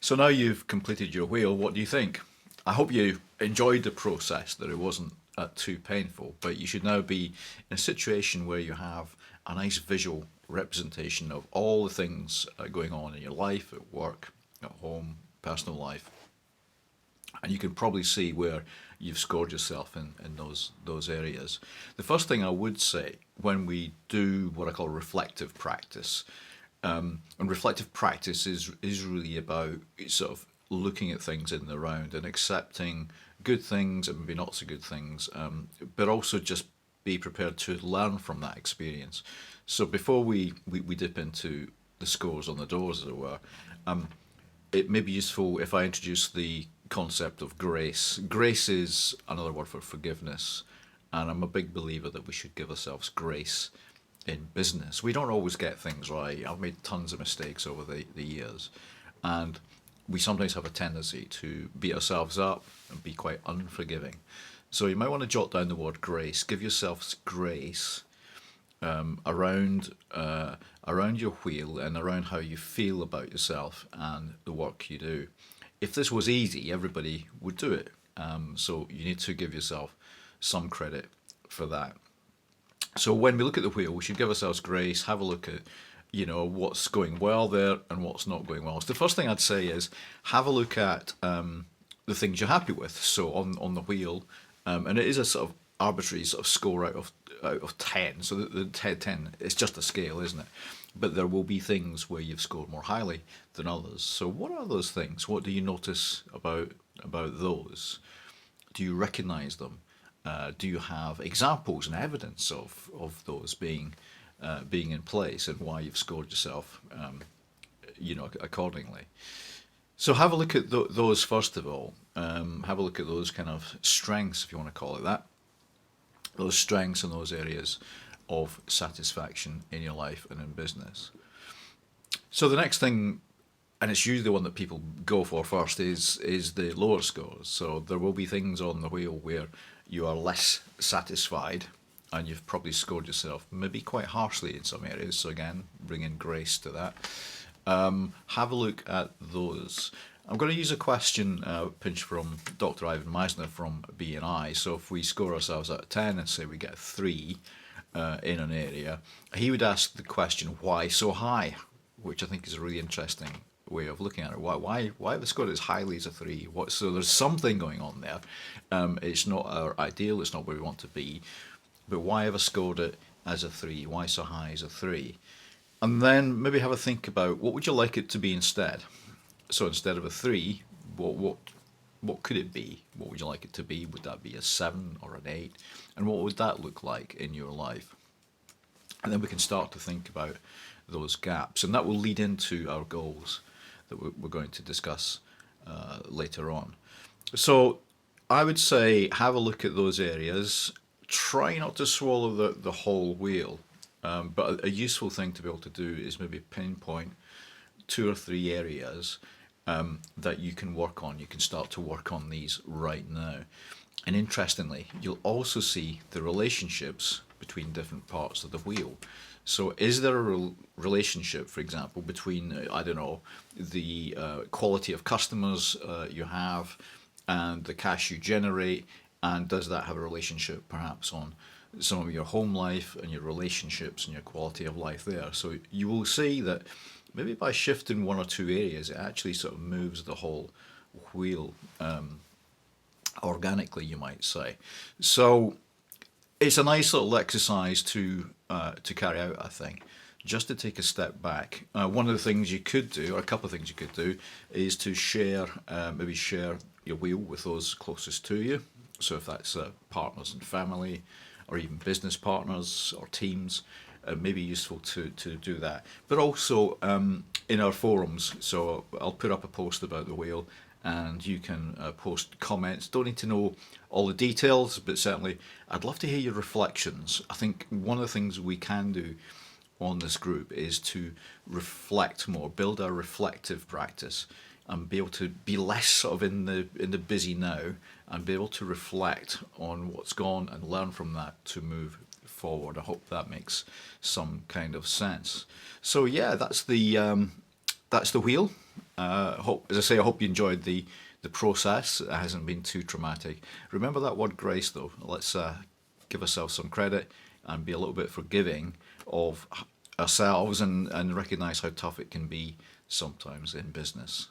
So now you've completed your wheel, what do you think? I hope you enjoyed the process, that it wasn't too painful, but you should now be in a situation where you have a nice visual representation of all the things going on in your life, at work, at home, personal life, and you can probably see where you've scored yourself in those areas. The first thing I would say when we do what I call reflective practice, and reflective practice is really about sort of looking at things in the round and accepting good things and maybe not so good things, but also just be prepared to learn from that experience. So before we dip into the scores on the doors, as it were, it may be useful if I introduce the concept of grace. Grace is another word for forgiveness, and I'm a big believer that we should give ourselves grace in business. We don't always get things right. I've made tons of mistakes over the years, and we sometimes have a tendency to beat ourselves up and be quite unforgiving. So you might want to jot down the word grace. Give yourselves grace around around your wheel and around how you feel about yourself and the work you do. If this was easy, everybody would do it. So you need to give yourself some credit for that. So when we look at the wheel, we should give ourselves grace, have a look at, what's going well there and what's not going well. So the first thing I'd say is have a look at the things you're happy with. So on the wheel, and it is a sort of arbitrary sort of score out of 10. So the 10, it's just a scale, isn't it? But there will be things where you've scored more highly than others. So what are those things? What do you notice about those? Do you recognise them? Do you have examples and evidence of those being in place and why you've scored yourself, accordingly? So have a look at those first of all. Have a look at those kind of strengths, if you want to call it that. Those strengths and those areas of satisfaction in your life and in business. So the next thing, and it's usually the one that people go for first, is the lower scores. So there will be things on the wheel where you are less satisfied, and you've probably scored yourself maybe quite harshly in some areas. So again, bring in grace to that. Have a look at those. I'm going to use a question pinch from Dr. Ivan Meisner from BNI. So if we score ourselves out of 10 and say we get a 3 in an area, he would ask the question, why so high? Which I think is a really interesting way of looking at it. Why have they scored as highly as a 3? So there's something going on there. It's not our ideal, it's not where we want to be, but why have I scored it as a 3? Why so high as a 3? And then maybe have a think about what would you like it to be instead. So instead of a 3, what could it be? What would you like it to be? Would that be a 7 or an 8? And what would that look like in your life? And then we can start to think about those gaps, and that will lead into our goals that we're going to discuss later on. So I would say have a look at those areas. Try not to swallow the whole wheel, but a useful thing to be able to do is maybe pinpoint 2 or 3 areas that you can work on. You can start to work on these right now. And interestingly, you'll also see the relationships between different parts of the wheel. So is there a relationship, for example, between, I don't know, the quality of customers you have and the cash you generate, and does that have a relationship perhaps on some of your home life and your relationships and your quality of life there? So you will see that maybe by shifting 1 or 2 areas, it actually sort of moves the whole wheel organically, you might say. So it's a nice little exercise to carry out, I think, just to take a step back. One of the things you could do, or a couple of things you could do, is to maybe share your wheel with those closest to you. So if that's partners and family, or even business partners or teams, it may be useful to do that. But also in our forums, so I'll put up a post about the wheel, and you can post comments. Don't need to know all the details, but certainly I'd love to hear your reflections. I think one of the things we can do on this group is to reflect more, build a reflective practice, and be able to be less sort of in the busy now, and be able to reflect on what's gone and learn from that to move forward. I hope that makes some kind of sense. So yeah, that's the wheel. Hope, as I say, I hope you enjoyed the process. It hasn't been too traumatic. Remember that word grace, though. Let's give ourselves some credit and be a little bit forgiving of ourselves and recognise how tough it can be sometimes in business.